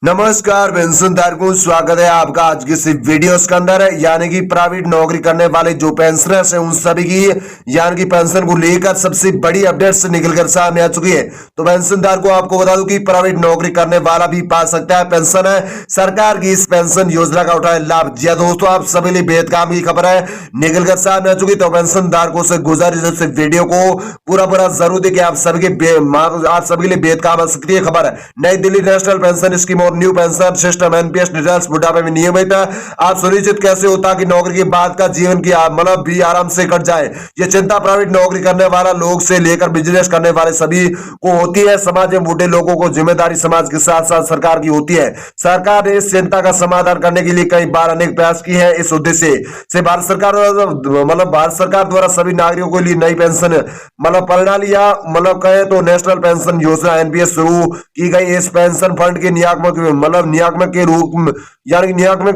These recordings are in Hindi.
नमस्कार पेंशन धारकों, स्वागत है आपका आज की इस वीडियोस के अंदर। यानी कि प्राइवेट नौकरी करने वाले जो पेंशनर्स हैं उन सभी की यानी कि पेंशन को लेकर सबसे बड़ी अपडेट्स निकलकर सामने आ चुकी है। तो पेंशन धारकों आपको बता दूं कि प्राइवेट नौकरी करने वाला भी पा सकता है पेंशन है। सरकार की इस पेंशन योजना का उठाए लाभ। जी दोस्तों, आप सभी लिए बेहद काम की खबर है निकलकर सामने आ चुकी। तो पेंशन धारकों से गुजारिश है वीडियो को पूरा जरूर देखिए, आप सभी के लिए बेहद काम आ सकती है खबर है। नई Delhi national pension scheme new pension system NPS details बुढ़ापे में नियमित आप सुनिश्चित कैसे होता कि नौकरी के बाद का जीवन की मतलब भी आराम से कट जाए। ये चिंता प्राइवेट नौकरी करने वाला लोग से लेकर बिजनेस करने वाले सभी को होती है। समाज में बूढ़े लोगों को जिम्मेदारी समाज के साथ साथ सरकार की होती है। सरकार ने इस चिंता का समाधान करने के लिए कई बार अनेक प्रयास किए हैं। इस उद्देश्य से भारत सरकार द्वारा सभी नागरिकों के लिए नई पेंशन प्रणाली या कहे तो नेशनल पेंशन योजना एनपीएस शुरू की गई। इस पेंशन फंड के नियामक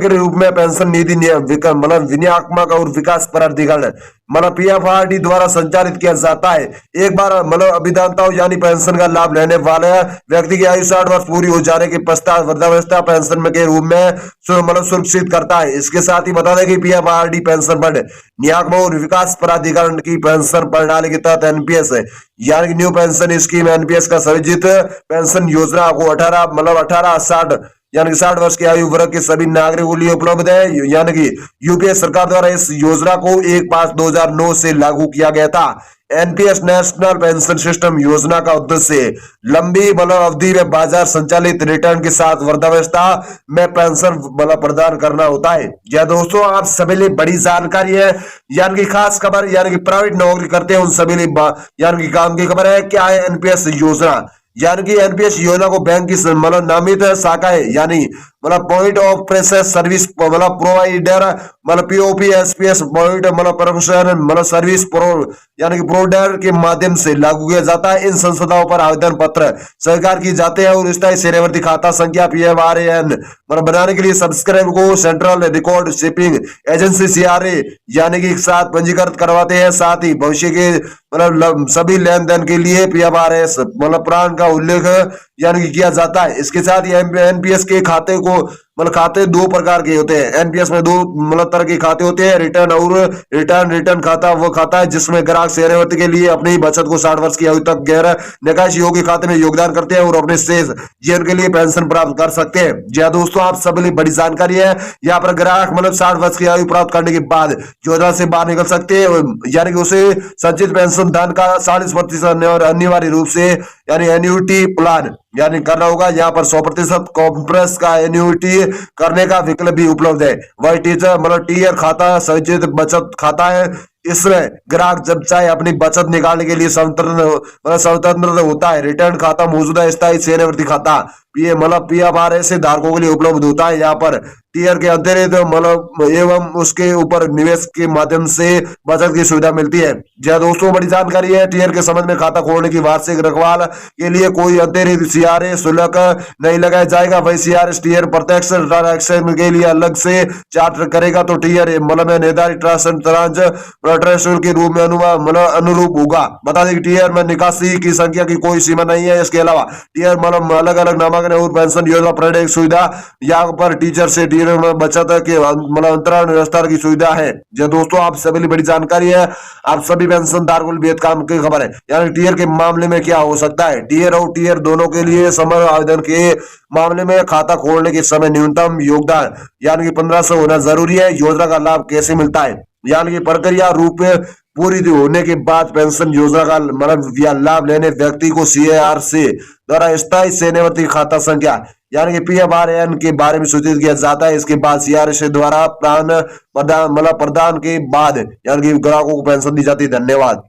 के रूप में पेंशन नीति विनियामक और विकास प्राधिकरण पीएफआरडी द्वारा संचालित किया जाता है। एक बार अभिदाताओं यानी पेंशन का लाभ लेने वाले व्यक्ति की आयु 60 वर्ष पूरी हो जाने के पश्चात वृद्धावस्था पेंशन के रूप में सुरक्षित करता है। इसके साथ ही बता दें कि पीएफआरडी पेंशन फंड नियामक और विकास प्राधिकरण की पेंशन प्रणाली के तहत एनपीएस यानी कि न्यू पेंशन स्कीम एनपीएस का संयोजित पेंशन योजना को 60 वर्ष की आयु वर्ग के सभी नागरिकों के लिए उपलब्ध है। यानी कि यूपीए सरकार द्वारा इस योजना को 1/5/2009 से लागू किया गया था। एनपीएस नेशनल पेंशन सिस्टम योजना का उद्देश्य लंबी अवधि में बाजार संचालित रिटर्न के साथ वृद्धावस्था में पेंशन प्रदान करना होता है। यह दोस्तों आप सभी लिए बड़ी जानकारी है, यानी कि खास खबर, यानी कि प्राइवेट नौकरी करते हैं उन सभी लिए यानी कि काम की खबर है। क्या है एनपीएस योजना? यानी कि एनपीएस योजना को बैंक की नामित शाखा है, यानी point of pressure service provider POP SPS point professional service यानी कि प्रोवाइडर के माध्यम से लागू किया जाता है। इन संस्थाओं पर आवेदन पत्र स्वीकार किए जाते हैं और स्थायी सेवावर्ती खाता संख्या पीएफआरएन बनाने के लिए सब्सक्राइब को central record keeping agency CRA यानी कि साथ पंजीकृत करवाते हैं। साथ ही भविष्य के सभी लेन देन के लिए पीएफआरएस प्राण का उल्लेख यानी कि किया जाता है। इसके साथ ही एनपीएस के खाते को खाते दो प्रकार के होते हैं। एनपीएस में दो तरह के खाते होते हैं, रिटर्न खाता वो खाता है जिसमें ग्राहक सेवावर्ती के लिए अपनी बचत को 60 वर्ष की आयु तक गैर निकासी योग्य खाते में योगदान करते हैं और अपने शेष जीवन के लिए पेंशन प्राप्त कर सकते हैं। जी हाँ दोस्तों, आप सभी लिए बड़ी जानकारी है। यहाँ पर ग्राहक 60 वर्ष की आयु प्राप्त करने के बाद योजना से बाहर निकल सकते हैं, यानी कि उसे संचित पेंशन धन का 40% और अनिवार्य रूप से यानी एन्युटी प्लान यानी करना होगा। यहाँ पर 100% कॉम्प्रेस का एन्युटी करने का विकल्प भी उपलब्ध है। वही टीयर खाता संचित बचत खाता है। इसमें ग्राहक जब चाहे अपनी बचत निकालने के लिए स्वतंत्र होता है। रिटर्न खाता मौजूदा स्थायी सेवावर्ती खाता पीएफआरएस से धारकों के लिए उपलब्ध होता है। यहाँ पर टीयर के अतिरिक्त एवं उसके ऊपर निवेश के माध्यम से बचत की सुविधा मिलती है। जी दोस्तों, बड़ी जानकारी है। टीयर के संबंध में खाता खोलने की वार्षिक रखवाल के लिए कोई अतिरिक्त सीआरए शुल्क नहीं लगाया जाएगा। वही सीआरएस टीयर प्रत्यक्ष ट्रांजेक्शन के लिए अलग से चार्ज करेगा। तो टीयर निर्धारित ट्रांस के रूप में अनुरूप होगा। बता दें कि टीयर में निकासी की संख्या की कोई सीमा नहीं है। इसके अलावा टीयर अलग अलग नामांकन और पेंशन योजना प्रणय सुविधा यहाँ पर टीचर से टीयर में बचत के अंतराल विस्तार की सुविधा है। जो दोस्तों आप सभी लिए बड़ी जानकारी है। आप सभी पेंशन धारकों के लिए काम की खबर है। यानी टीयर के मामले में क्या हो सकता है? टीयर और टीयर दोनों के लिए समय आवेदन के मामले में खाता खोलने के समय न्यूनतम योगदान यानी कि 1500 होना जरूरी है। योजना का लाभ कैसे मिलता है? यानी कि प्रक्रिया रूप पूरी होने के बाद पेंशन योजना का लाभ लेने व्यक्ति को सीएआर से द्वारा स्थायी सेवावर्ती खाता संख्या यानी कि पीएफआरएन के बारे में सूचित किया जाता है। इसके बाद सीआरए से द्वारा प्राण प्रदान के बाद यानी कि ग्राहकों को पेंशन दी जाती है। धन्यवाद।